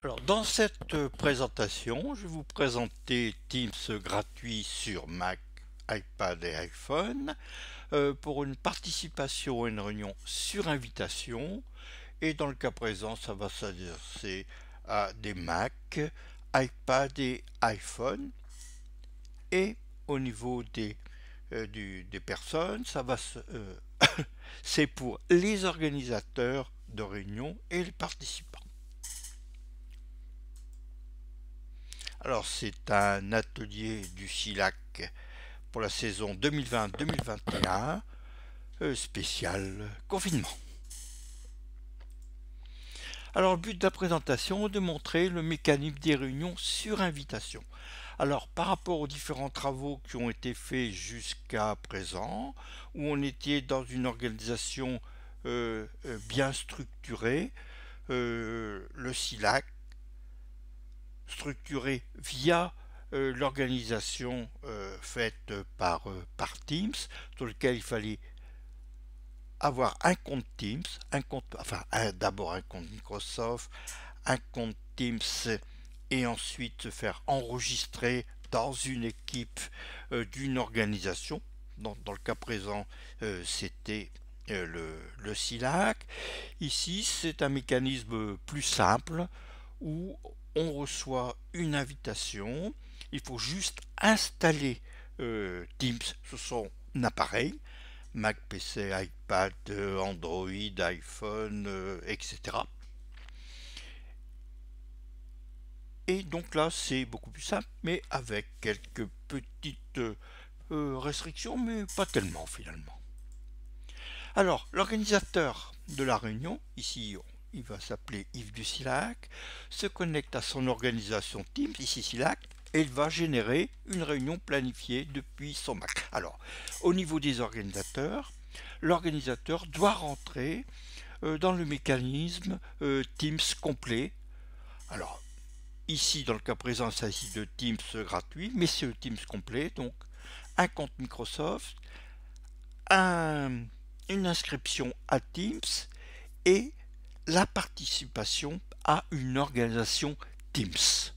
Alors, dans cette présentation, je vais vous présenter Teams gratuit sur Mac, iPad et iPhone pour une participation à une réunion sur invitation. Et dans le cas présent, ça va s'adresser à des Mac, iPad et iPhone. Et au niveau des personnes, c'est pour les organisateurs de réunions et les participants. Alors, c'est un atelier du SILAC pour la saison 2020-2021, spécial confinement. Alors, le but de la présentation est de montrer le mécanisme des réunions sur invitation. Alors, par rapport aux différents travaux qui ont été faits jusqu'à présent, où on était dans une organisation bien structurée, le SILAC structuré via l'organisation faite par Teams, sur lequel il fallait avoir un compte Teams, d'abord un compte Microsoft, un compte Teams et ensuite se faire enregistrer dans une équipe d'une organisation. Dans le cas présent, c'était le SILAC. Ici, c'est un mécanisme plus simple où on reçoit une invitation. Il faut juste installer Teams sur son appareil, Mac, PC, iPad, Android, iPhone, etc. Et donc là, c'est beaucoup plus simple, mais avec quelques petites restrictions, mais pas tellement finalement. Alors, l'organisateur de la réunion, ici il va s'appeler Yves du Silac, se connecte à son organisation Teams, ici Silac, et il va générer une réunion planifiée depuis son Mac. Alors, au niveau des organisateurs, l'organisateur doit rentrer dans le mécanisme Teams complet. Alors, ici, dans le cas présent, il s'agit de Teams gratuit, mais c'est le Teams complet, donc un compte Microsoft, une inscription à Teams et la participation à une organisation Teams.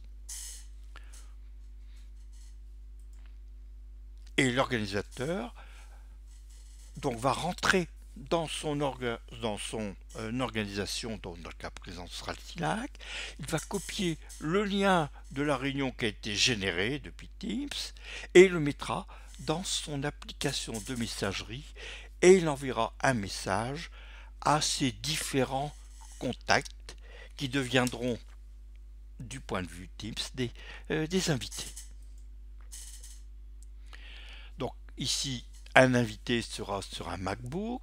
Et l'organisateur donc va rentrer dans son organisation, donc dans le cas présent ce sera le Slack, il va copier le lien de la réunion qui a été générée depuis Teams et le mettra dans son application de messagerie et il enverra un message à ses différents contacts qui deviendront, du point de vue Teams, des invités. Donc ici, un invité sera sur un MacBook,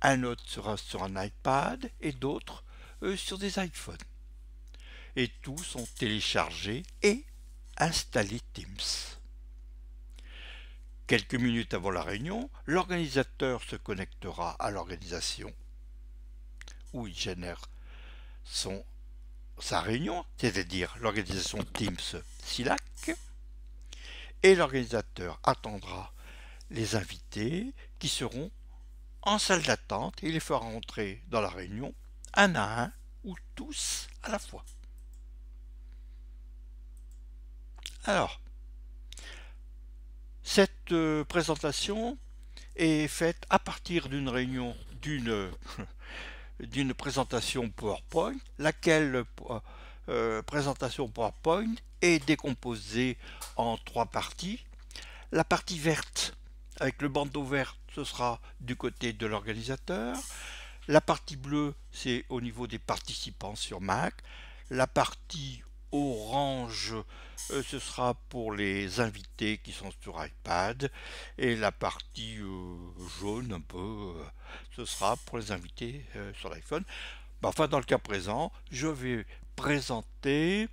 un autre sera sur un iPad et d'autres sur des iPhones. Et tous sont téléchargés et installés Teams. Quelques minutes avant la réunion, l'organisateur se connectera à l'organisation où il génère sa réunion, c'est-à-dire l'organisation Teams SILAC, et l'organisateur attendra les invités qui seront en salle d'attente et il les fera entrer dans la réunion un à un ou tous à la fois. Alors, cette présentation est faite à partir d'une réunion d'une présentation PowerPoint, laquelle présentation PowerPoint est décomposée en trois parties. La partie verte avec le bandeau vert, ce sera du côté de l'organisateur. La partie bleue, c'est au niveau des participants sur Mac. La partie orange, ce sera pour les invités qui sont sur iPad. Et la partie jaune, un peu, ce sera pour les invités sur l'iPhone. Enfin, dans le cas présent, je vais présenter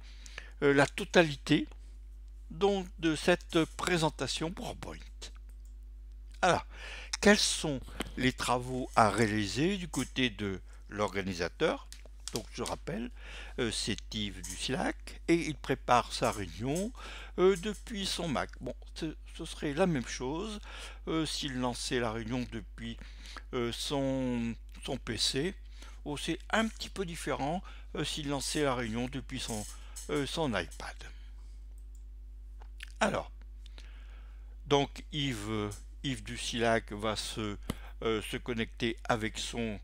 la totalité donc, de cette présentation PowerPoint. Alors, quels sont les travaux à réaliser du côté de l'organisateur? Donc je rappelle, c'est Yves du SILAC et il prépare sa réunion depuis son Mac. Bon, ce serait la même chose s'il lançait la réunion depuis son PC Bon, c'est un petit peu différent s'il lançait la réunion depuis son iPad. Alors, donc Yves Ducillac va se connecter avec son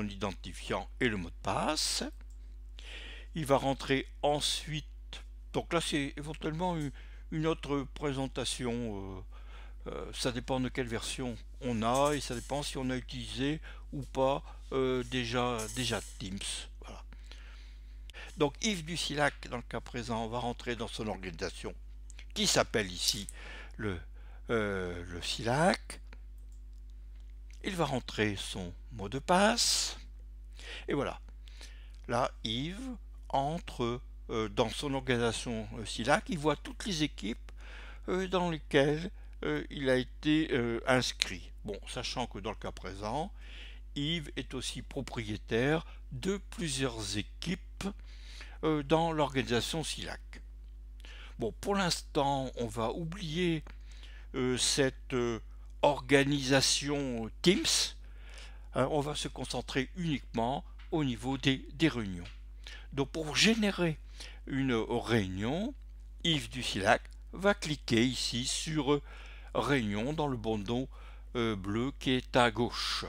identifiant et le mot de passe. Il va rentrer ensuite. Donc là, c'est éventuellement une autre présentation. Ça dépend de quelle version on a et ça dépend si on a utilisé ou pas déjà Teams. Voilà. Donc Yves Ducillac, dans le cas présent, va rentrer dans son organisation qui s'appelle ici le CILAC. Il va rentrer son mot de passe. Et voilà. Là, Yves entre dans son organisation CILAC. Il voit toutes les équipes dans lesquelles il a été inscrit. Bon, sachant que dans le cas présent, Yves est aussi propriétaire de plusieurs équipes dans l'organisation CILAC. Bon, pour l'instant, on va oublier cette organisation Teams. On va se concentrer uniquement au niveau des réunions. Donc pour générer une réunion, Yves Ducillac va cliquer ici sur réunion dans le bandeau bleu qui est à gauche.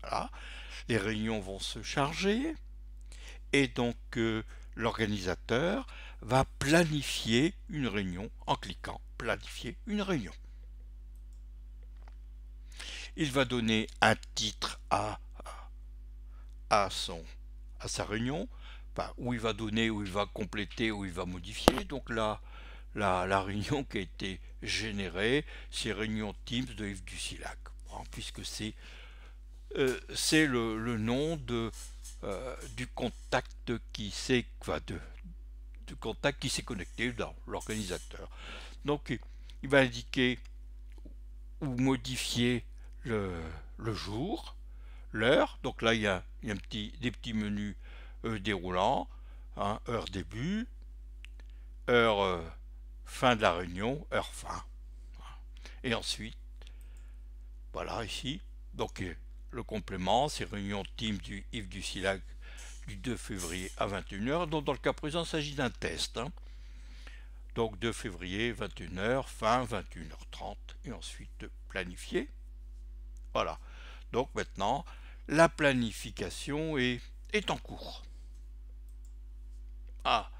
Voilà. Les réunions vont se charger et donc l'organisateur va planifier une réunion en cliquant planifier une réunion. Il va donner un titre à sa réunion, enfin, où il va donner, où il va compléter, où il va modifier. Donc là, la réunion qui a été générée, c'est réunion Teams de Yves Ducillac, puisque c'est le nom du contact qui s'est connecté dans l'organisateur. Donc il va indiquer ou modifier le jour, l'heure. Donc là il y a des petits menus déroulants, hein, heure début, heure fin de la réunion, heure fin. Et ensuite, voilà ici, donc le complément, c'est réunion Teams du Yves Ducillac du 2 février à 21h, donc dans le cas présent, il s'agit d'un test. Hein. Donc 2 février, 21h, fin 21h30, et ensuite planifier. Voilà. Donc maintenant, la planification est en cours. Ah,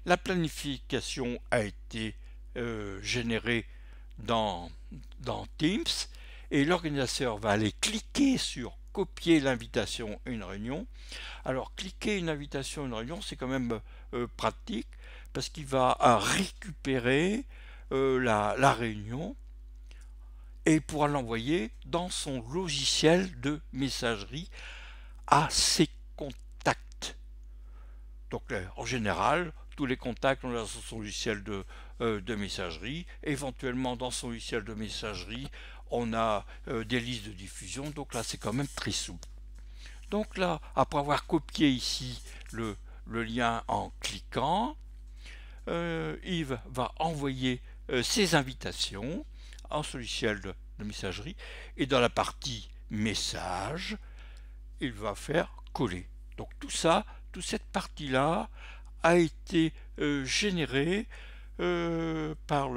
la planification a été générée dans Teams et l'organisateur va aller cliquer sur copier l'invitation à une réunion. Alors cliquer une invitation à une réunion, c'est quand même pratique parce qu'il va récupérer la réunion et pourra l'envoyer dans son logiciel de messagerie à ses contacts. Donc en général, tous les contacts ont dans son logiciel de messagerie. Éventuellement, dans son logiciel de messagerie, on a des listes de diffusion. Donc là, c'est quand même très souple. Donc là, après avoir copié ici le lien en cliquant, Yves va envoyer ses invitations en ce logiciel de messagerie. Et dans la partie message, il va faire coller. Donc tout ça, toute cette partie-là a été générée par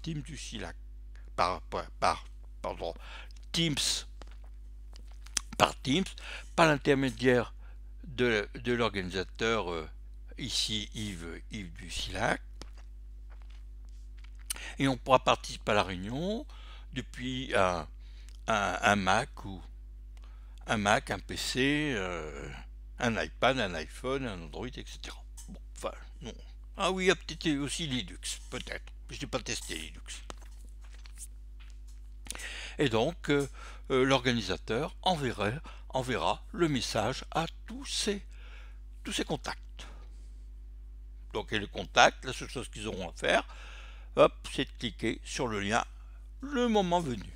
Teams du CILAC. Teams par l'intermédiaire de l'organisateur ici Yves Ducillac. Et on pourra participer à la réunion depuis un Mac un PC, un iPad, un iPhone, un Android, etc. Bon, enfin, non. Ah oui, il y a peut-être aussi Linux, peut-être. Je n'ai pas testé Linux. Et donc, l'organisateur enverra le message à tous ses contacts. Donc, et les contacts, la seule chose qu'ils auront à faire, hop, c'est de cliquer sur le lien le moment venu.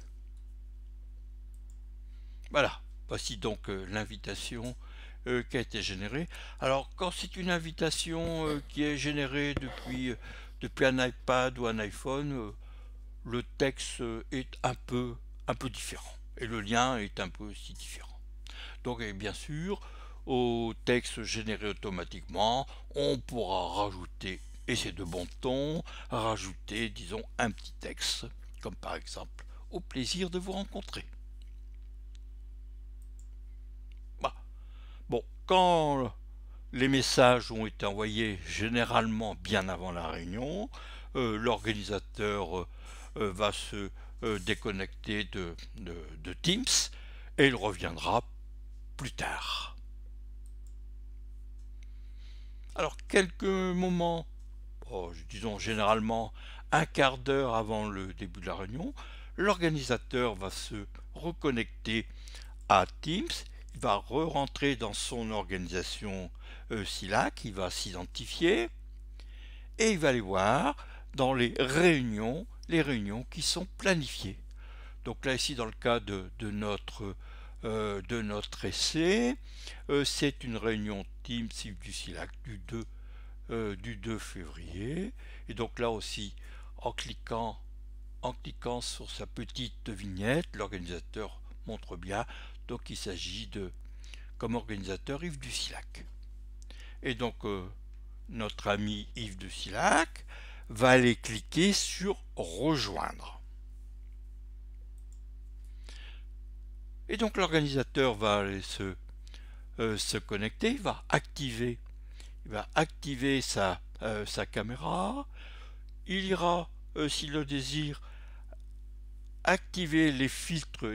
Voilà, voici donc l'invitation qui a été générée. Alors, quand c'est une invitation qui est générée depuis un iPad ou un iPhone, le texte est un peu différent. Et le lien est un peu aussi différent. Donc et bien sûr, au texte généré automatiquement, on pourra rajouter, et c'est de bon ton, rajouter, disons, un petit texte, comme par exemple, au plaisir de vous rencontrer. Bah, bon, quand les messages ont été envoyés généralement bien avant la réunion, l'organisateur va se déconnecter de Teams et il reviendra plus tard. Alors quelques moments, disons généralement un quart d'heure avant le début de la réunion, l'organisateur va se reconnecter à Teams, il va re-rentrer dans son organisation SILAC, il va s'identifier et il va aller voir dans les réunions qui sont planifiées. Donc là ici dans le cas de notre essai, c'est une réunion Teams du SILAC du 2 février. Et donc là aussi, en cliquant sur sa petite vignette, l'organisateur montre bien. Donc il s'agit de, comme organisateur, Yves du SILAC. Et donc notre ami Yves du SILAC va aller cliquer sur rejoindre. Et donc l'organisateur va aller se connecter, il va activer sa caméra, il ira, s'il le désire, activer les filtres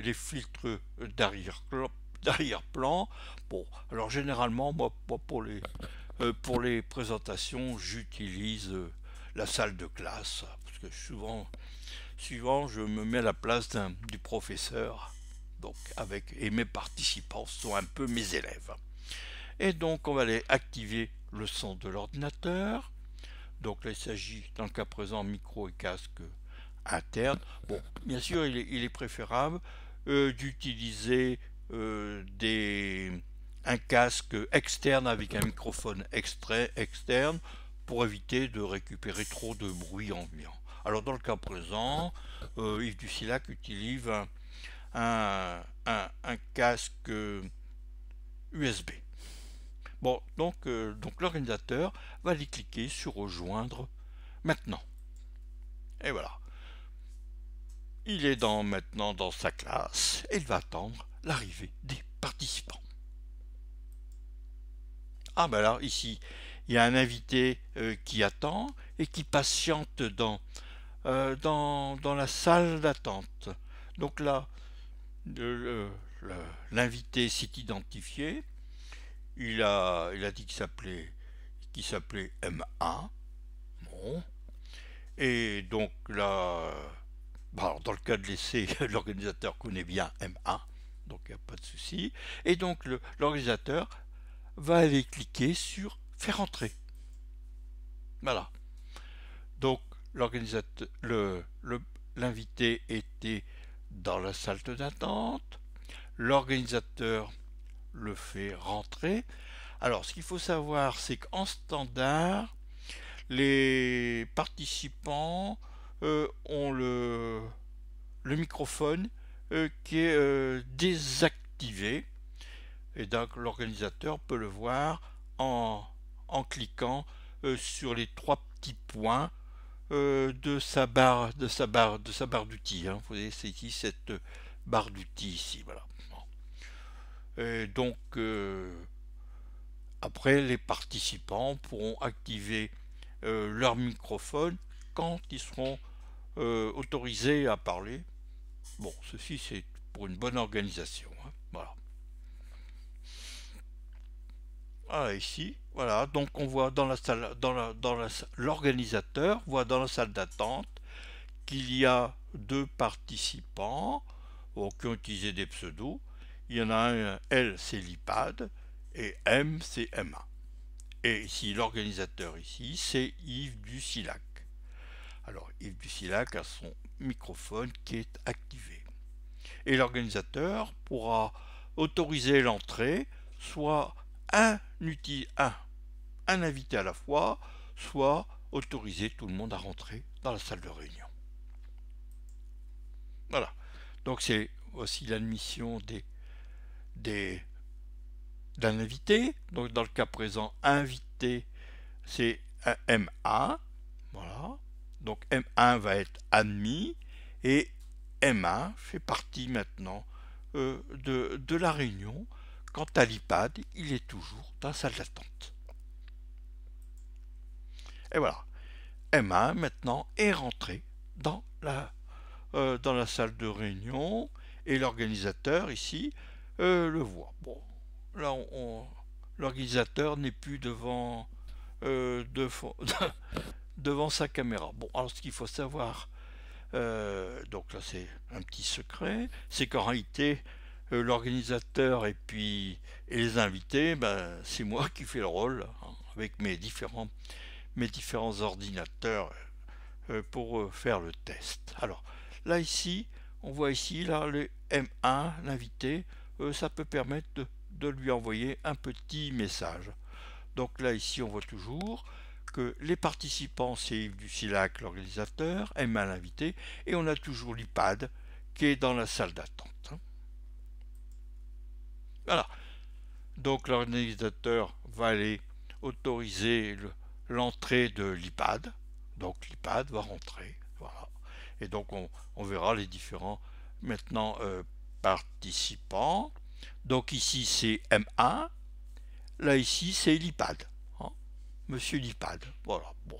d'arrière-plan. Bon, alors généralement, moi pour les présentations, j'utilise la salle de classe, parce que souvent je me mets à la place du professeur, donc et mes participants sont un peu mes élèves. Et donc on va aller activer le son de l'ordinateur. Donc là il s'agit dans le cas présent micro et casque interne. Bon, bien sûr il est préférable d'utiliser un casque externe avec un microphone externe pour éviter de récupérer trop de bruit ambiant. Alors dans le cas présent, Yves du SILAC utilise un casque USB. Bon, donc l'organisateur va aller cliquer sur rejoindre maintenant. Et voilà. Il est maintenant dans sa classe et il va attendre l'arrivée des participants. Ah ben là, ici, il y a un invité qui attend et qui patiente dans la salle d'attente. Donc là, l'invité s'est identifié. Il a dit qu'il s'appelait M1. Bon. Et donc là, alors dans le cas de l'essai, l'organisateur connaît bien M1, donc il n'y a pas de souci. Et donc l'organisateur va aller cliquer sur faire entrer. Voilà. Donc l'invité était dans la salle d'attente. L'organisateur le fait rentrer. Alors ce qu'il faut savoir, c'est qu'en standard, les participants ont le microphone qui est désactivé, et donc l'organisateur peut le voir en cliquant sur les trois petits points de sa barre d'outils. Vous voyez, c'est ici cette barre d'outils ici, voilà. Et donc après, les participants pourront activer leur microphone quand ils seront autorisés à parler. Bon, ceci c'est pour une bonne organisation. Hein. Voilà. Ah, ici, voilà. Donc on voit dans la salle, l'organisateur voit dans la salle d'attente qu'il y a deux participants qui ont utilisé des pseudos. Il y en a un, L c'est l'IPAD et M c'est M1. Et ici l'organisateur ici c'est Yves du SILAC. Alors Yves du SILAC a son microphone qui est activé. Et l'organisateur pourra autoriser l'entrée soit un invité à la fois, soit autoriser tout le monde à rentrer dans la salle de réunion. Voilà. Donc c'est aussi l'admission d'un invité. Donc dans le cas présent, invité, c'est M1. Voilà. Donc M1 va être admis et M1 fait partie maintenant de la réunion. Quant à l'iPad, il est toujours dans la salle d'attente. Et voilà. M1 maintenant est rentré dans la salle de réunion et l'organisateur ici le voit. Bon, là l'organisateur n'est plus devant devant sa caméra. Bon, alors ce qu'il faut savoir, donc là c'est un petit secret, c'est qu'en réalité l'organisateur et les invités, ben, c'est moi qui fais le rôle hein, avec mes différents ordinateurs pour faire le test. Alors là ici, on voit ici là le M1, l'invité, ça peut permettre de lui envoyer un petit message. Donc là ici on voit toujours que les participants c'est Yves Ducillac, l'organisateur, M1 l'invité, et on a toujours l'iPad qui est dans la salle d'attente. Voilà. Donc l'organisateur va aller autoriser l'entrée de l'iPad. Donc l'iPad va rentrer. Voilà. Et donc on verra les différents maintenant participants. Donc ici c'est M1. Là ici c'est l'iPad. Hein, Monsieur l'iPad. Voilà. Bon.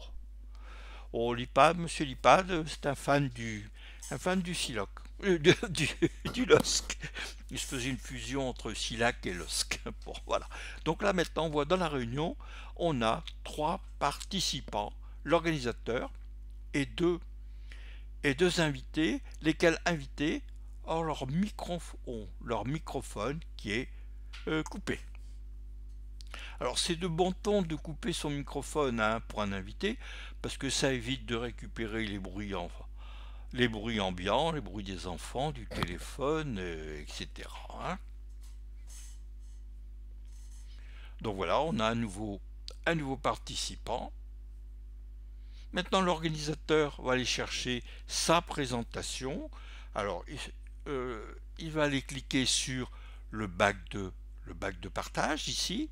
Oh l'iPad, Monsieur l'iPad, c'est un fan du Siloc. Du LOSC. Il se faisait une fusion entre Silac et LOSC. Bon, voilà. Donc là maintenant on voit dans la réunion, on a 3 participants, l'organisateur et deux invités, lesquels invités ont leur microphone qui est coupé. Alors c'est de bon ton de couper son microphone hein, pour un invité, parce que ça évite de récupérer les bruits ambiants, les bruits des enfants, du téléphone, etc. Hein. Donc voilà, on a un nouveau participant. Maintenant, l'organisateur va aller chercher sa présentation. Alors, il va aller cliquer sur le bac de partage ici,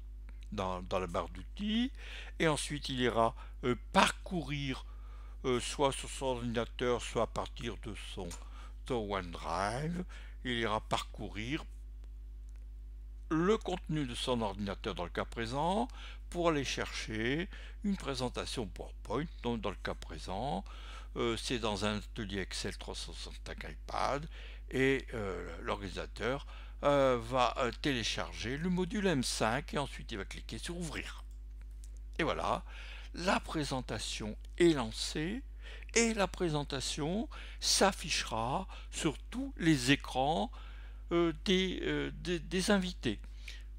dans la barre d'outils, et ensuite il ira parcourir soit sur son ordinateur, soit à partir de son OneDrive. Il ira parcourir le contenu de son ordinateur dans le cas présent pour aller chercher une présentation PowerPoint. Donc dans le cas présent, c'est dans un atelier Excel 365 iPad et l'organisateur va télécharger le module M5 et ensuite il va cliquer sur ouvrir. Et voilà, la présentation est lancée et la présentation s'affichera sur tous les écrans des invités.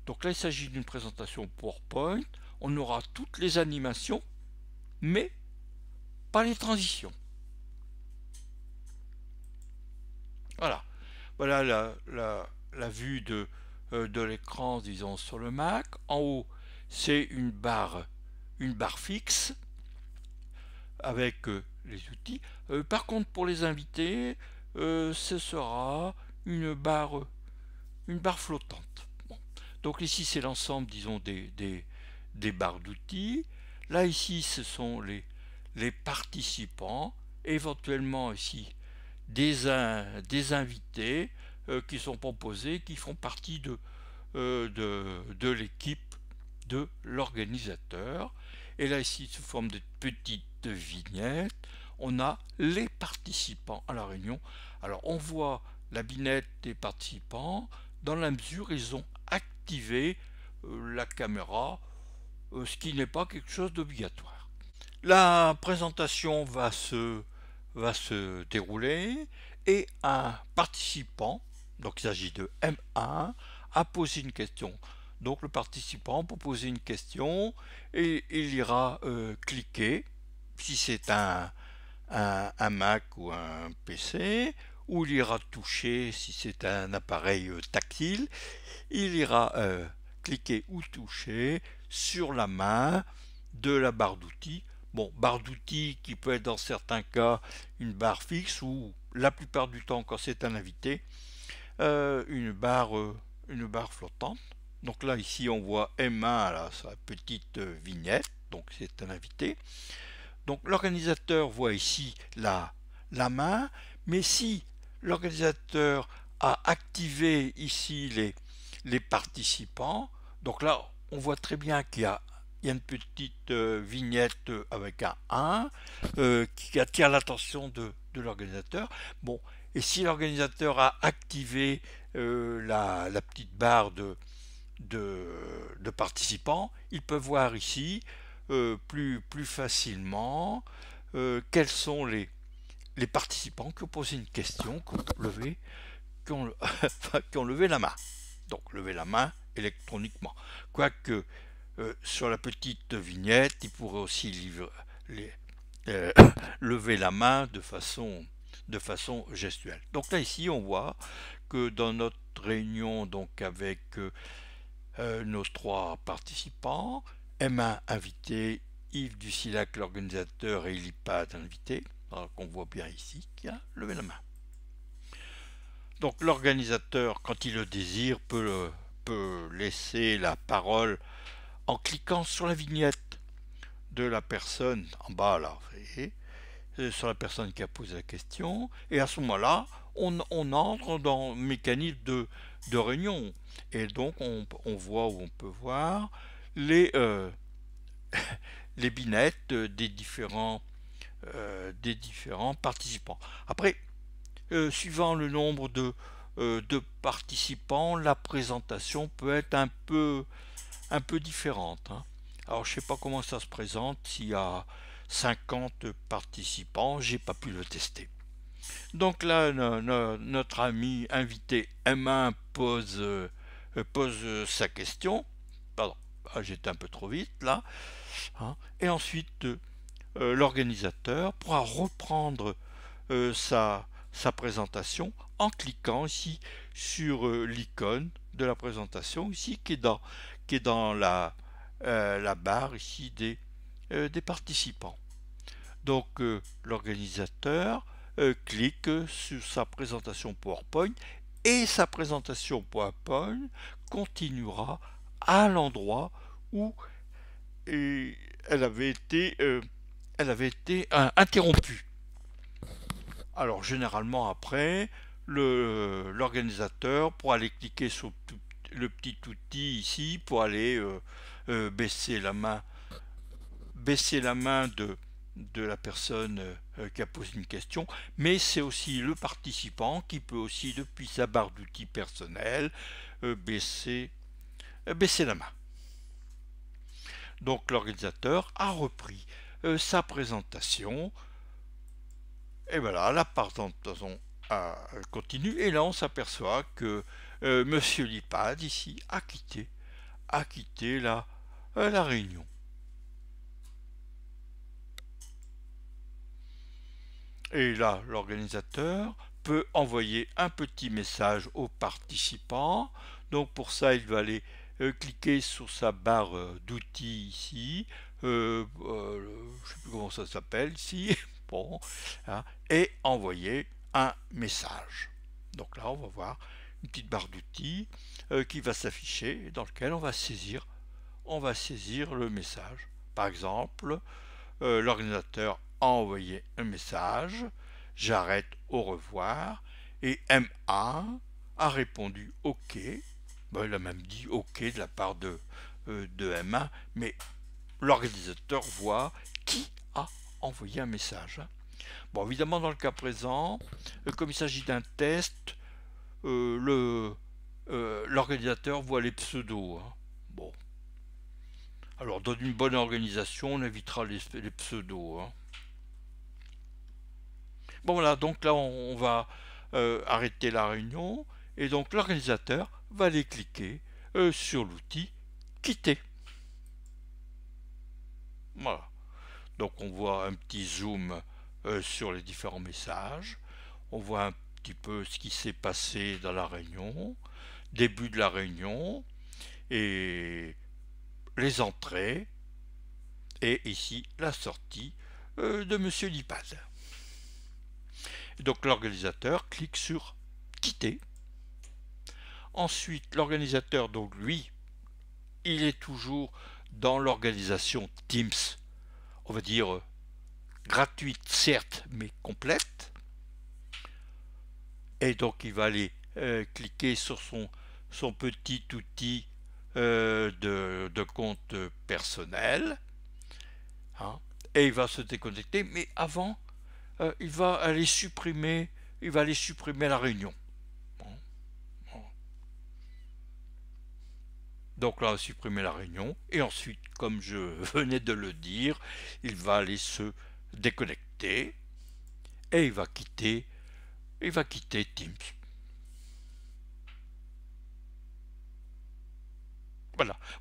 Donc là il s'agit d'une présentation PowerPoint, on aura toutes les animations mais pas les transitions. Voilà, voilà la vue de l'écran disons sur le Mac. En haut c'est une barre fixe avec les outils. Par contre pour les invités ce sera une barre flottante. Bon. Donc ici c'est l'ensemble disons des barres d'outils. Là ici ce sont les participants, éventuellement ici des invités qui sont proposés, qui font partie de l'équipe de l'organisateur. Et là ici sous forme de petites vignettes, on a les participants à la réunion. Alors on voit la binette des participants dans la mesure où ils ont activé la caméra, ce qui n'est pas quelque chose d'obligatoire. La présentation va se dérouler et un participant, donc il s'agit de M1, a posé une question. Donc le participant peut poser une question et il ira cliquer, si c'est un Mac ou un PC, ou il ira toucher si c'est un appareil tactile, il ira cliquer ou toucher sur la main de la barre d'outils. Bon, barre d'outils qui peut être dans certains cas une barre fixe ou la plupart du temps quand c'est un invité une barre flottante. Donc là, ici, on voit M1, là, sa petite vignette, donc c'est un invité. Donc l'organisateur voit ici la main, mais si l'organisateur a activé ici les participants, donc là, on voit très bien il y a une petite vignette avec un 1 qui attire l'attention de l'organisateur. Bon, et si l'organisateur a activé la petite barre de participants, ils peuvent voir ici plus facilement quels sont les participants qui ont posé une question, qui ont levé la main. Donc lever la main électroniquement. Quoique sur la petite vignette, ils pourraient aussi euh, lever la main de façon gestuelle. Donc là ici on voit que dans notre réunion donc avec nos 3 participants, M1 invité, Yves Ducillac l'organisateur et Lipad invité, alors qu'on voit bien ici qui a levé la main. Donc l'organisateur, quand il le désire, peut laisser la parole en cliquant sur la vignette de la personne en bas là, vous voyez, sur la personne qui a posé la question, et à ce moment-là, on entre dans le mécanisme de réunion, et donc on voit où on peut voir les binettes des différents participants. Après, suivant le nombre de participants, la présentation peut être un peu différente, hein. Alors je sais pas comment ça se présente, s'il y a 50 participants, j'ai pas pu le tester. Donc là, notre ami invité M1 pose sa question. Pardon, j'étais un peu trop vite là, hein. Et ensuite, l'organisateur pourra reprendre sa présentation en cliquant ici sur l'icône de la présentation ici qui est dans la barre ici des participants. Donc l'organisateur clique sur sa présentation PowerPoint et sa présentation PowerPoint continuera à l'endroit où elle avait été interrompue. Alors généralement après, l'organisateur pourra aller cliquer sur le petit outil ici pour aller baisser la main de la personne qui a posé une question, mais c'est aussi le participant qui peut aussi depuis sa barre d'outils personnelle baisser la main. Donc l'organisateur a repris sa présentation. Et voilà, la présentation continue. Et là, on s'aperçoit que Monsieur Lipad, ici, a quitté la réunion. Et là, l'organisateur peut envoyer un petit message aux participants. Donc pour ça, il va aller cliquer sur sa barre d'outils ici. Je ne sais plus comment ça s'appelle ici. Bon, hein, et envoyer un message. Donc là, on va voir une petite barre d'outils qui va s'afficher dans lequel on va saisir le message. Par exemple, l'organisateur a envoyé un message, j'arrête, au revoir, et M1 a répondu OK. Ben, il a même dit OK de la part de M1, mais l'organisateur voit qui a envoyé un message. Bon, évidemment, dans le cas présent, comme il s'agit d'un test, l'organisateur voit les pseudos, hein. Bon. Alors, dans une bonne organisation, on évitera les pseudos, hein. Bon, voilà, donc là, on va arrêter la réunion, et donc l'organisateur va aller cliquer sur l'outil quitter. Voilà. Donc on voit un petit zoom sur les différents messages. On voit un petit peu ce qui s'est passé dans la réunion, début de la réunion, et les entrées, et ici la sortie de Monsieur Lipad. Donc l'organisateur clique sur quitter. Ensuite, l'organisateur, donc lui, il est toujours dans l'organisation Teams, on va dire gratuite certes, mais complète. Et donc il va aller cliquer sur son petit outil de compte personnel, hein, et il va se déconnecter, mais avant il va aller supprimer la réunion. Donc là, on va supprimer la réunion, et ensuite, comme je venais de le dire, il va aller se déconnecter, et il va quitter Teams.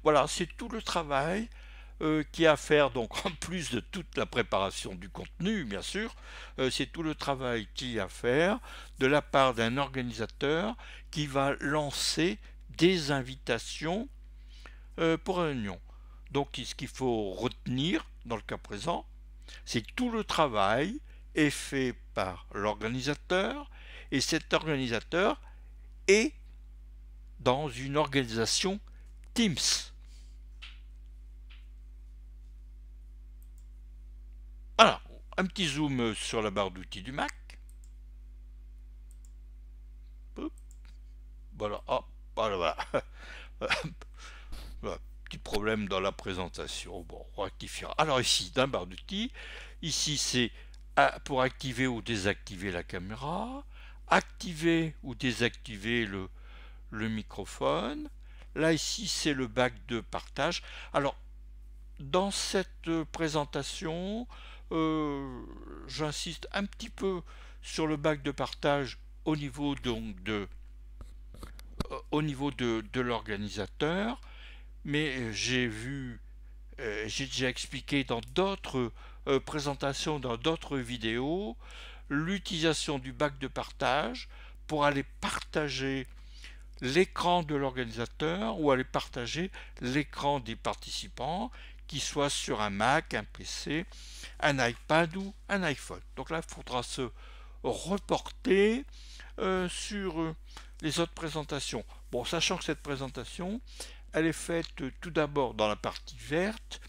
Voilà, c'est tout le travail qu'il y a à faire, donc en plus de toute la préparation du contenu, bien sûr, c'est tout le travail qu'il y a à faire de la part d'un organisateur qui va lancer des invitations pour réunion. Donc ce qu'il faut retenir dans le cas présent, c'est que tout le travail est fait par l'organisateur, et cet organisateur est dans une organisation Teams. Alors, un petit zoom sur la barre d'outils du Mac. Voilà, hop, voilà. Voilà, petit problème dans la présentation. Bon, on rectifiera. Alors ici, dans la barre d'outils, ici c'est pour activer ou désactiver la caméra, activer ou désactiver le microphone. Là ici c'est le bac de partage. Alors dans cette présentation, j'insiste un petit peu sur le bac de partage au niveau donc de l'organisateur, mais j'ai déjà expliqué dans d'autres présentations, dans d'autres vidéos, l'utilisation du bac de partage pour aller partager l'écran de l'organisateur ou aller partager l'écran des participants, qui soit sur un Mac, un PC, un iPad ou un iPhone. Donc là, il faudra se reporter sur les autres présentations. Bon, sachant que cette présentation, elle est faite tout d'abord dans la partie verte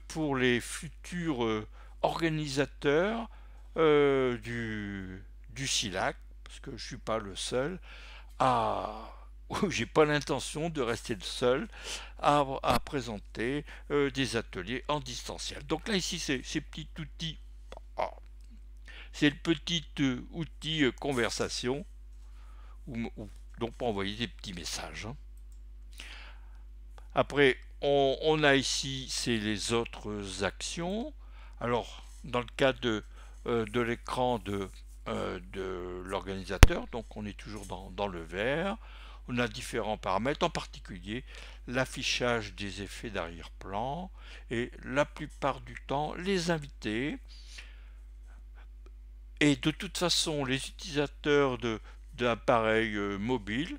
pour les futurs organisateurs du SILAC, parce que je ne suis pas le seul j'ai pas l'intention de rester le seul à présenter des ateliers en distanciel. Donc là ici c'est petit outil, c'est le petit outil conversation donc pour envoyer des petits messages. Après on a ici c'est les autres actions. Alors dans le cas de l'écran de l'organisateur, donc on est toujours dans le vert. On a différents paramètres, en particulier l'affichage des effets d'arrière-plan et la plupart du temps les invités. Et de toute façon, les utilisateurs d'appareils mobiles,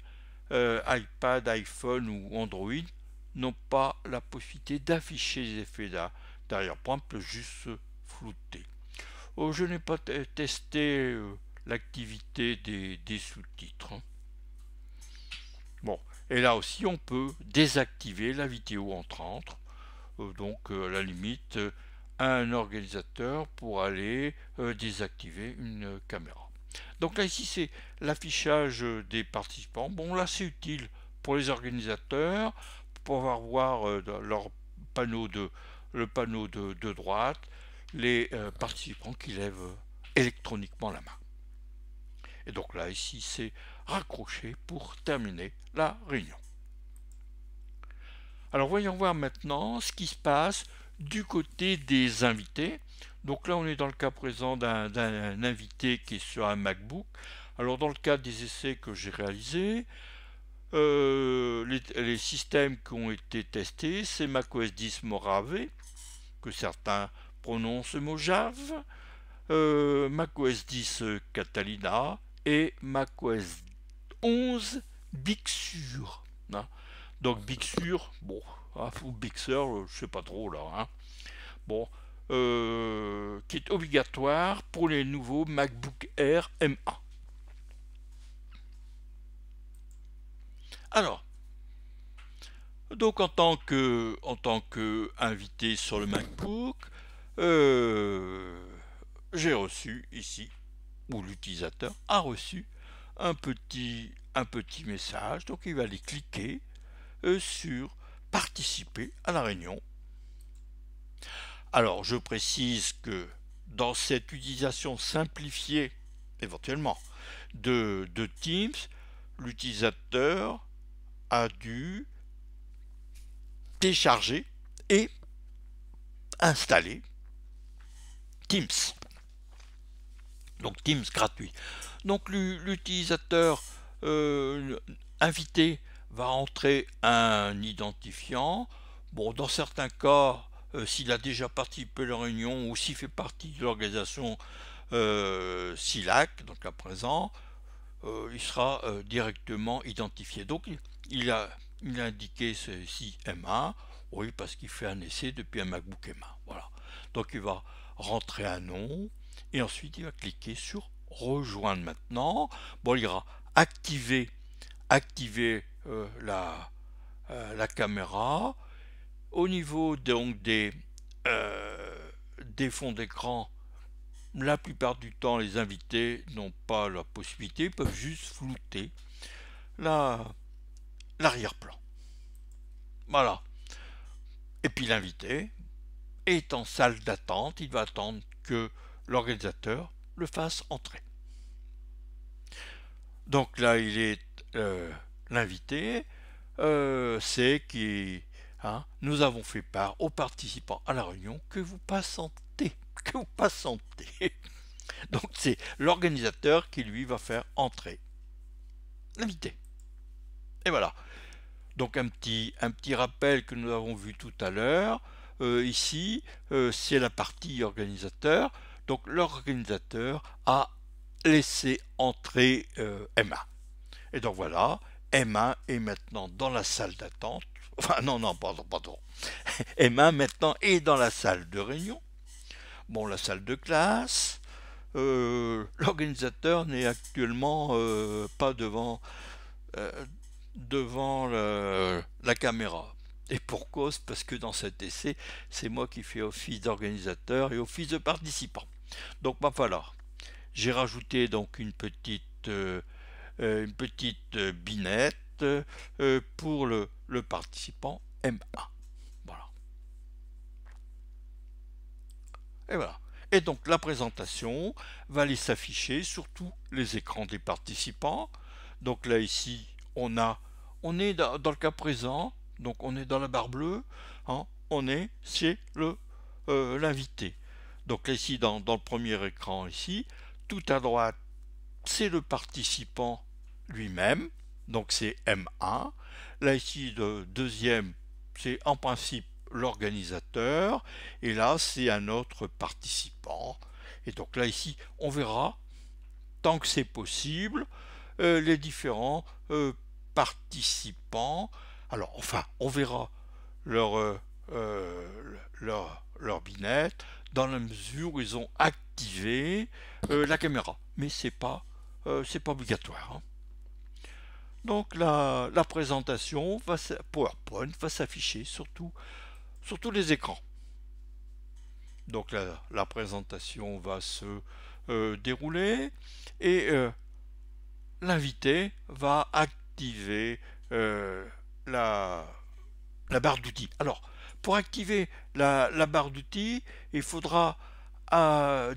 iPad, iPhone ou Android, n'ont pas la possibilité d'afficher les effets d'arrière-plan, peut juste se flouter. Je n'ai pas testé l'activité des sous-titres. Bon, et là aussi on peut désactiver la vidéo entrante, donc à la limite un organisateur pour aller désactiver une caméra. Donc là ici c'est l'affichage des participants. Bon là c'est utile pour les organisateurs pour pouvoir voir dans leur panneau le panneau de droite les participants qui lèvent électroniquement la main. Et donc là ici c'est raccroché pour terminer la réunion. Alors voyons voir maintenant ce qui se passe du côté des invités. Donc là on est dans le cas présent d'un invité qui est sur un MacBook. Alors dans le cadre des essais que j'ai réalisés, les systèmes qui ont été testés, c'est macOS 10 Mojave, que certains prononcent Mojave, macOS 10 Catalina et macOS 11 Big Sur. Hein. Donc Big Sur, bon, ou Big Sur, je sais pas trop là. Hein. Bon, qui est obligatoire pour les nouveaux MacBook Air M1. Alors, Donc en tant que invité sur le MacBook, j'ai reçu ici, ou l'utilisateur a reçu un petit message. Donc il va aller cliquer sur participer à la réunion. Alors je précise que dans cette utilisation simplifiée, éventuellement, de Teams, l'utilisateur a dû télécharger et installer Teams. Donc Teams gratuit. Donc l'utilisateur invité va entrer un identifiant. Bon, dans certains cas, s'il a déjà participé à la réunion ou s'il fait partie de l'organisation SILAC, donc à présent, il sera directement identifié. Donc il a indiqué ceci MA, oui, parce qu'il fait un essai depuis un MacBook MA. Voilà. Donc il va rentrer un nom et ensuite il va cliquer sur rejoindre maintenant. Bon, il ira activer la caméra. Au niveau donc des fonds d'écran, la plupart du temps les invités n'ont pas la possibilité, ils peuvent juste flouter l'arrière-plan. Voilà. Et puis l'invité est en salle d'attente, il va attendre que l'organisateur le fasse entrer. Donc là, il est l'invité, c'est qui, hein, nous avons fait part aux participants à la réunion que vous passantez, que vous passantez. Donc c'est l'organisateur qui lui va faire entrer l'invité. Et voilà. Donc un petit rappel que nous avons vu tout à l'heure. Ici, c'est la partie organisateur. Donc l'organisateur a laissé entrer Emma. Et donc voilà, Emma est maintenant dans la salle d'attente. Enfin non, pardon. Emma maintenant est dans la salle de réunion. Bon, la salle de classe. L'organisateur n'est actuellement pas euh, devant la caméra. Et pour cause, parce que dans cet essai, c'est moi qui fais office d'organisateur et office de participant. Donc va falloir. J'ai rajouté donc une petite binette pour le participant MA. Voilà. Et voilà. Et donc la présentation va aller s'afficher sur tous les écrans des participants. Donc là ici, on est dans le cas présent, donc on est dans la barre bleue, hein, on est chez l'invité. Donc là ici, dans le premier écran ici, tout à droite, c'est le participant lui-même, donc c'est M1. Là ici, le deuxième, c'est en principe l'organisateur, et là c'est un autre participant. Et donc là ici, on verra, tant que c'est possible, les différents participants. Alors, enfin, on verra leur, leur binette dans la mesure où ils ont activé la caméra. Mais c'est pas obligatoire. Hein. Donc la présentation PowerPoint va s'afficher sur tous les écrans. Donc la présentation va se dérouler et l'invité va activer la barre d'outils. Alors, pour activer la barre d'outils, il faudra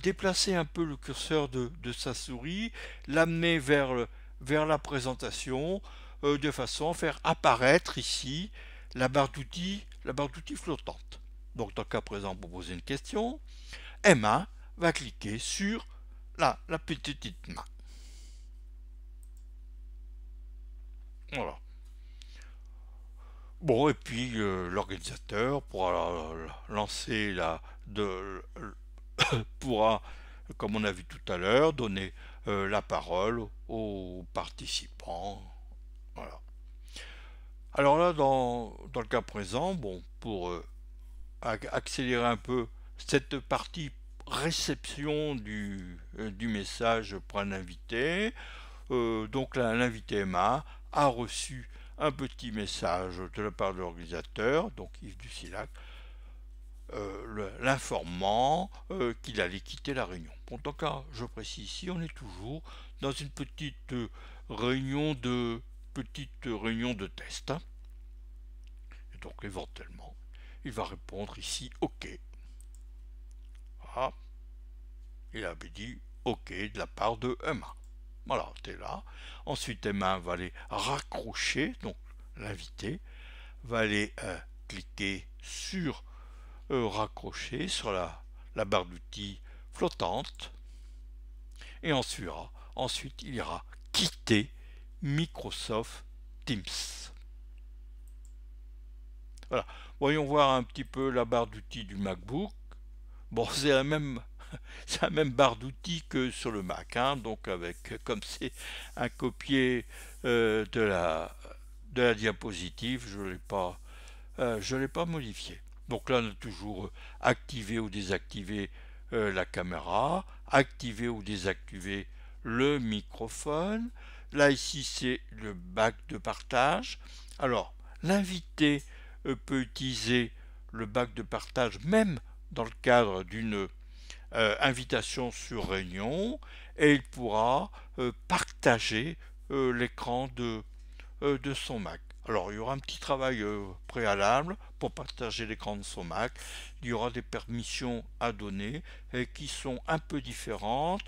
déplacer un peu le curseur de sa souris, l'amener vers la présentation, de façon à faire apparaître ici la barre d'outils flottante. Donc, dans le cas présent, pour poser une question, Emma va cliquer sur la petite main. Voilà. Bon, et puis l'organisateur pourra lancer pourra, comme on a vu tout à l'heure, donner la parole aux participants. Voilà. Alors là, dans le cas présent, bon, pour accélérer un peu cette partie réception du message pour un invité, donc l'invité Emma a reçu un petit message de la part de l'organisateur, donc Yves Ducillac, l'informant qu'il allait quitter la réunion. Bon, en tout cas, je précise ici, on est toujours dans une réunion de réunion de test. Hein. Et donc éventuellement, il va répondre ici OK. Voilà. Il avait dit OK de la part de Emma. Voilà, t'es là. Ensuite, Emma va aller raccrocher, donc l'invité va aller cliquer sur raccrocher sur la barre d'outils flottante et ensuite il ira quitter Microsoft Teams. Voilà, voyons voir un petit peu la barre d'outils du MacBook. Bon, c'est la même barre d'outils que sur le Mac, hein, donc avec, comme c'est un copier de la diapositive, je l'ai pas modifié. Donc là, on a toujours activé ou désactivé la caméra, activé ou désactivé le microphone. Là, ici, c'est le bac de partage. Alors, l'invité peut utiliser le bac de partage même dans le cadre d'une invitation sur réunion et il pourra partager l'écran de son Mac. Alors il y aura un petit travail préalable pour partager l'écran de son Mac. Il y aura des permissions à donner qui sont un peu différentes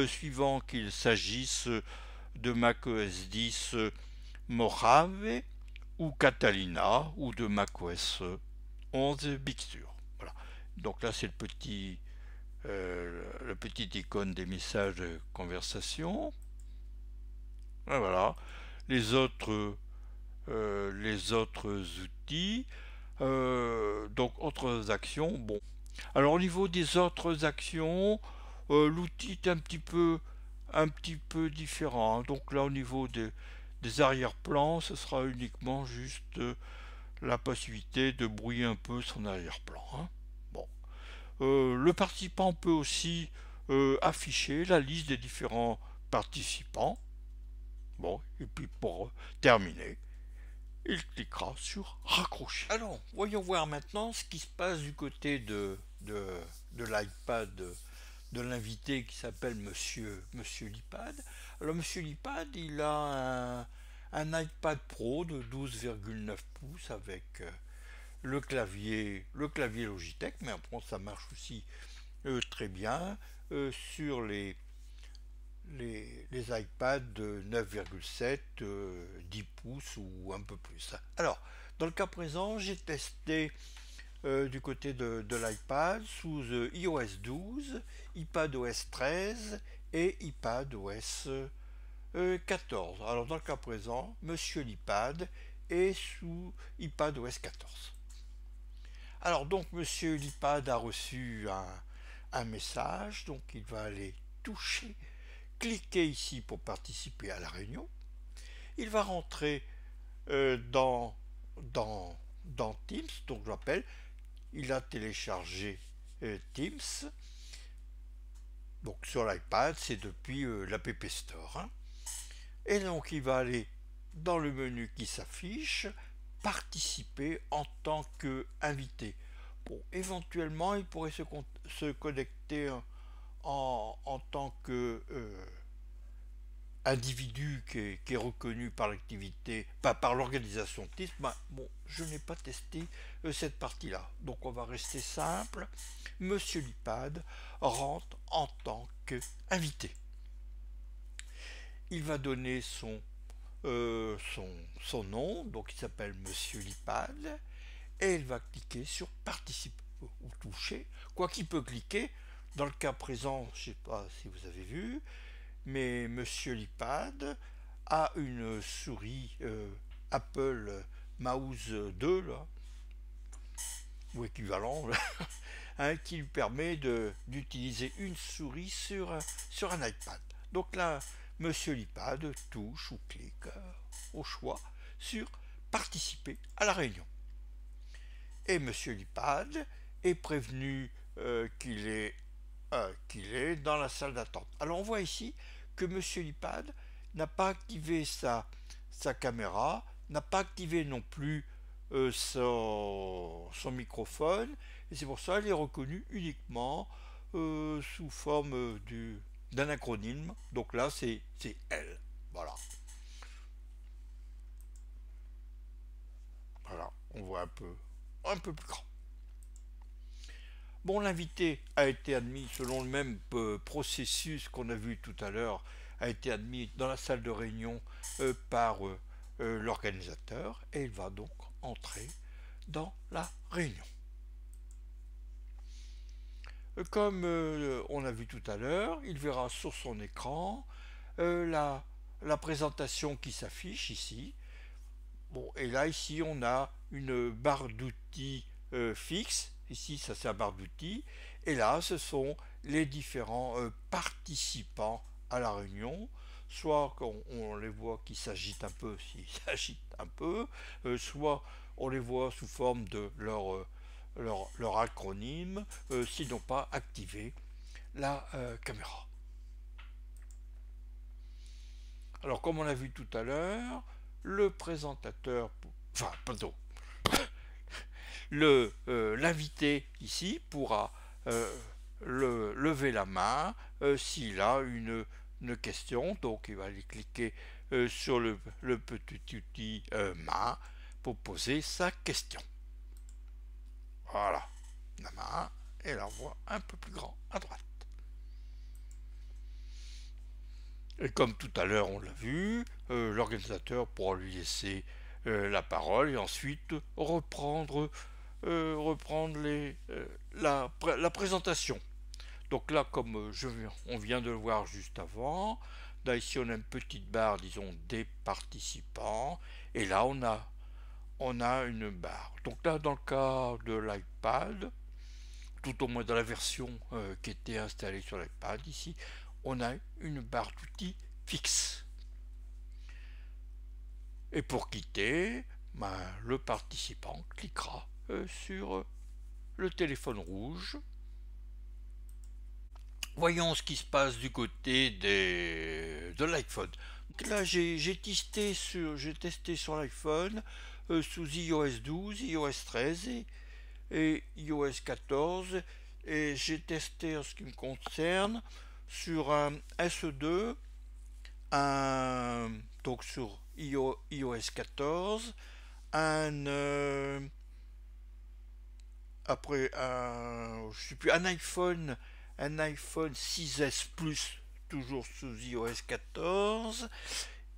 suivant qu'il s'agisse de macOS 10 Mojave ou Catalina ou de macOS 11 Big Sur. Voilà. Donc là c'est le petit icône des messages de conversation. Et voilà. Les autres outils, donc autres actions. Bon, alors au niveau des autres actions, l'outil est un petit peu différent. Donc là au niveau des arrière-plans, ce sera uniquement juste la possibilité de brouiller un peu son arrière-plan. Hein. Bon, le participant peut aussi afficher la liste des différents participants. Bon, et puis pour terminer, il cliquera sur raccrocher. Alors, voyons voir maintenant ce qui se passe du côté de l'iPad de l'invité qui s'appelle Monsieur Lipad. Alors, Monsieur Lipad, il a un iPad Pro de 12,9 pouces avec le clavier Logitech, mais après ça marche aussi très bien sur les iPads de 9,7, 10 pouces ou un peu plus. Alors, dans le cas présent, j'ai testé du côté de l'iPad sous iOS 12, iPadOS 13 et iPadOS 14. Alors, dans le cas présent, Monsieur l'iPad est sous iPadOS 14. Alors, donc, Monsieur l'iPad a reçu un message, donc il va aller toucher, cliquez ici pour participer à la réunion. Il va rentrer dans Teams, donc je rappelle, il a téléchargé Teams. Donc sur l'iPad, c'est depuis l'App Store. Hein. Et donc il va aller dans le menu qui s'affiche, participer en tant qu'invité. Bon, éventuellement, il pourrait se connecter en tant que individu qui est reconnu par l'activité, pas par l'organisation TIS. Bon, je n'ai pas testé cette partie-là. Donc on va rester simple. Monsieur l'iPad rentre en tant qu'invité. Il va donner son nom, donc il s'appelle Monsieur l'iPad, et il va cliquer sur participer ou toucher, quoi qu'il peut cliquer. Dans le cas présent, je ne sais pas si vous avez vu, mais Monsieur l'iPad a une souris Apple Mouse 2 là, ou équivalent, hein, qui lui permet d'utiliser une souris sur un iPad. Donc là, Monsieur l'iPad touche ou clique au choix sur participer à la réunion. Et Monsieur l'iPad est prévenu qu'il est dans la salle d'attente. Alors on voit ici que Monsieur l'iPad n'a pas activé sa caméra, n'a pas activé non plus son microphone, et c'est pour ça qu'il est reconnu uniquement sous forme d'un acronyme. Donc là, c'est L. Voilà. Voilà, on voit un peu plus grand. Bon, l'invité a été admis selon le même processus qu'on a vu tout à l'heure, a été admis dans la salle de réunion par l'organisateur, et il va donc entrer dans la réunion. Comme on a vu tout à l'heure, il verra sur son écran la présentation qui s'affiche ici. Bon, et là, ici, on a une barre d'outils fixe. Ici, ça c'est la barre d'outils. Et là, ce sont les différents participants à la réunion. Soit on les voit qui s'agitent un peu, s'ils s'agitent un peu, soit on les voit sous forme de leur acronyme, s'ils n'ont pas activé la caméra. Alors, comme on l'a vu tout à l'heure, le présentateur, enfin, pardon, l'invité ici pourra lever la main s'il a une question. Donc, il va aller cliquer sur le petit outil main pour poser sa question. Voilà, la main, et la voit un peu plus grand à droite. Et comme tout à l'heure on l'a vu, l'organisateur pourra lui laisser la parole et ensuite reprendre la présentation. Donc là, comme on vient de le voir juste avant, là ici on a une petite barre, disons, des participants, et là on a une barre. Donc là, dans le cas de l'iPad, tout au moins dans la version qui était installée sur l'iPad, ici, on a une barre d'outils fixe. Et pour quitter, le participant cliquera sur le téléphone rouge. Voyons ce qui se passe du côté de l'iPhone. Là, j'ai testé sur l'iPhone sous iOS 12, iOS 13 et iOS 14. Et j'ai testé en ce qui me concerne sur un SE2, donc sur iOS 14, après je sais plus, un iPhone 6S Plus, toujours sous iOS 14,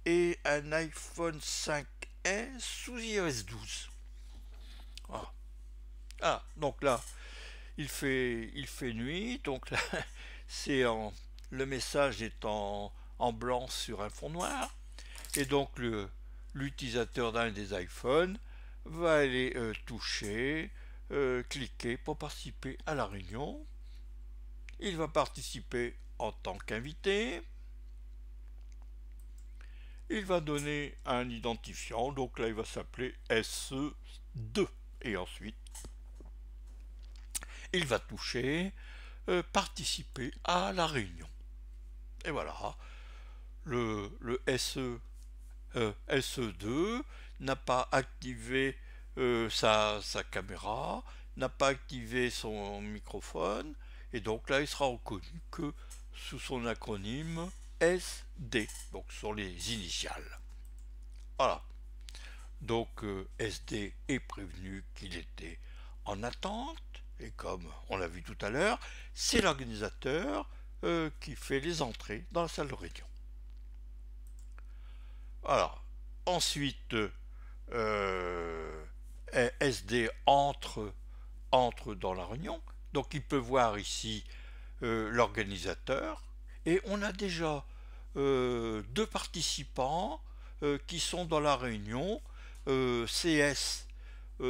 et un iPhone 5S sous iOS 12. Voilà. Ah, donc là, il fait nuit, donc là, le message est en blanc sur un fond noir, et donc l'utilisateur d'un des iPhones va aller toucher, cliquer pour participer à la réunion. Il va participer en tant qu'invité. Il va donner un identifiant, donc là il va s'appeler SE2, et ensuite il va toucher participer à la réunion. Et voilà, le SE2 n'a pas activé sa caméra, n'a pas activé son microphone, et donc là il sera reconnu que sous son acronyme SD, donc sur les initiales. Voilà, donc SD est prévenu qu'il était en attente, et comme on l'a vu tout à l'heure, c'est l'organisateur qui fait les entrées dans la salle de réunion. Alors, ensuite, SD entre dans la réunion, donc il peut voir ici l'organisateur, et on a déjà deux participants qui sont dans la réunion. CS,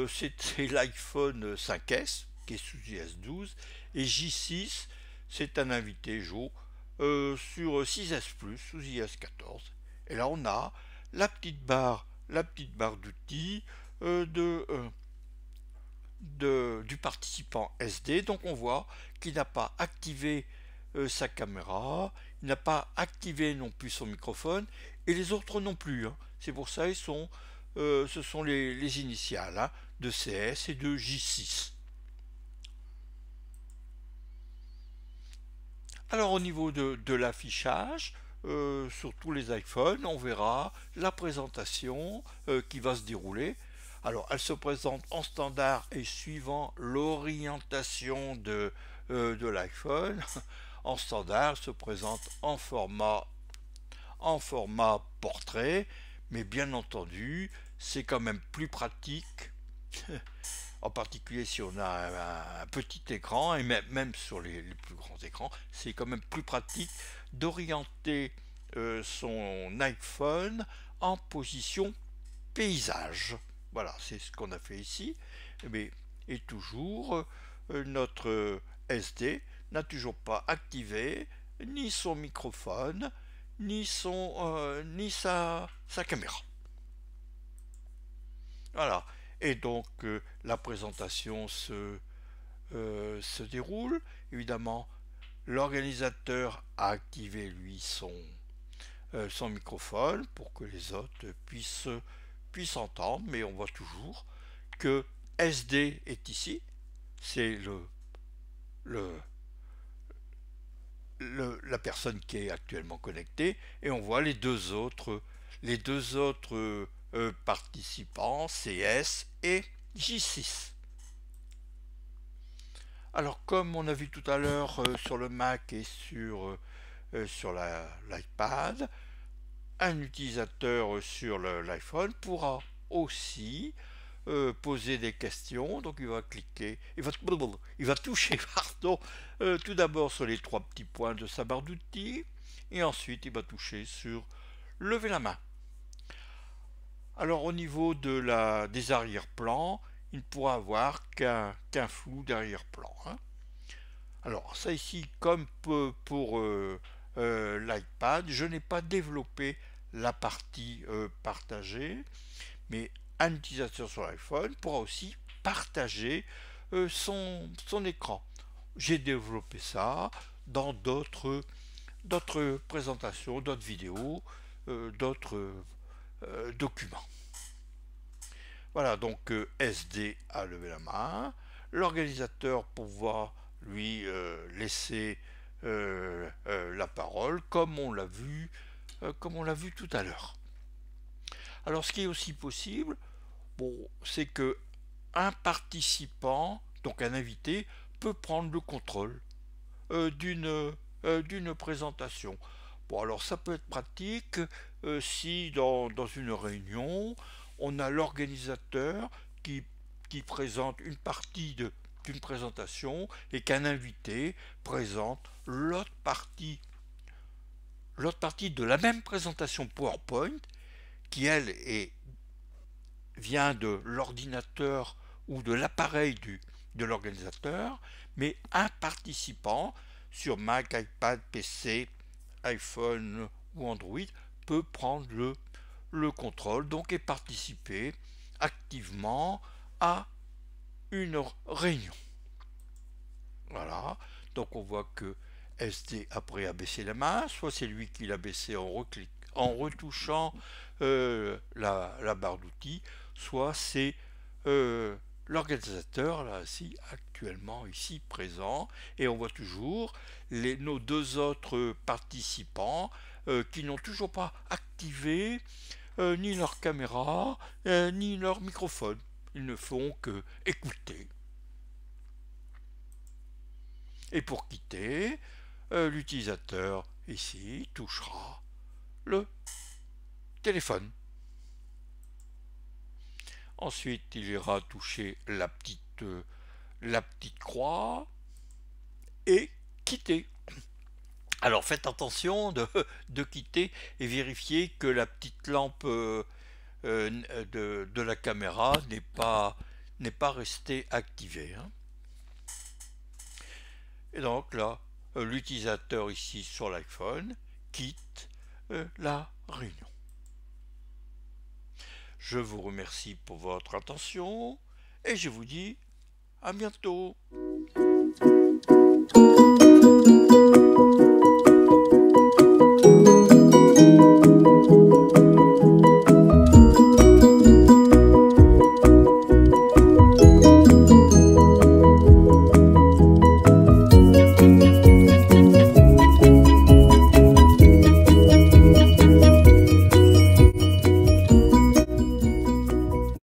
c'est l'iPhone 5S qui est sous iOS 12, et J6, c'est un invité Joe sur 6S Plus sous iOS 14. Et là on a la petite barre d'outils du participant SD. Donc on voit qu'il n'a pas activé sa caméra, il n'a pas activé non plus son microphone, et les autres non plus, hein. C'est pour ça ils sont ce sont les initiales hein, de CS et de J6. Alors au niveau de l'affichage, sur tous les iPhones, on verra la présentation qui va se dérouler. Alors elle se présente en standard et suivant l'orientation de l'iPhone. En standard, elle se présente en format portrait, mais bien entendu, c'est quand même plus pratique, en particulier si on a un petit écran, et même sur les plus grands écrans, c'est quand même plus pratique d'orienter son iPhone en position paysage. Voilà, c'est ce qu'on a fait ici. Et toujours, notre SD n'a toujours pas activé ni son microphone, ni sa caméra. Voilà. Et donc la présentation se déroule. Évidemment, l'organisateur a activé lui son microphone pour que les autres puissent entendre, mais on voit toujours que SD est ici. C'est le, la personne qui est actuellement connectée, et on voit les deux autres participants, CS et J6. Alors comme on a vu tout à l'heure sur le Mac et sur l'iPad, un utilisateur sur l'iPhone pourra aussi poser des questions. Donc il va cliquer, il va toucher pardon, tout d'abord sur les trois petits points de sa barre d'outils, et ensuite il va toucher sur lever la main. Alors au niveau des arrière-plans, il ne pourra avoir qu'un flou d'arrière-plan. Hein. Alors ça ici, comme pour l'iPad, je n'ai pas développé la partie partagée, mais un utilisateur sur l'iPhone pourra aussi partager son écran. J'ai développé ça dans d'autres présentations, d'autres vidéos, d'autres documents. Voilà, donc SD a levé la main. L'organisateur pourra lui laisser la parole, comme on l'a vu tout à l'heure. Alors, ce qui est aussi possible, bon, c'est que un participant, donc un invité, peut prendre le contrôle d'une présentation. Bon, alors ça peut être pratique si dans une réunion, on a l'organisateur qui présente une partie d'une présentation et qu'un invité présente l'autre partie de la même présentation PowerPoint qui, elle, vient de l'ordinateur ou de l'appareil de l'organisateur, mais un participant sur Mac, iPad, PC, iPhone ou Android peut prendre le contrôle donc et participer activement à une réunion. Voilà, donc on voit que SD après a baissé la main, soit c'est lui qui l'a baissé en retouchant la barre d'outils, soit c'est l'organisateur là actuellement ici présent, et on voit toujours nos deux autres participants qui n'ont toujours pas activé ni leur caméra ni leur microphone. Ils ne font que écouter. Et pour quitter, l'utilisateur ici touchera le téléphone. Ensuite, il ira toucher la petite croix et quitter. Alors faites attention de quitter et vérifier que la petite lampe de la caméra n'est pas restée activée. Hein. Et donc là, l'utilisateur ici sur l'iPhone quitte la réunion. Je vous remercie pour votre attention et je vous dis à bientôt.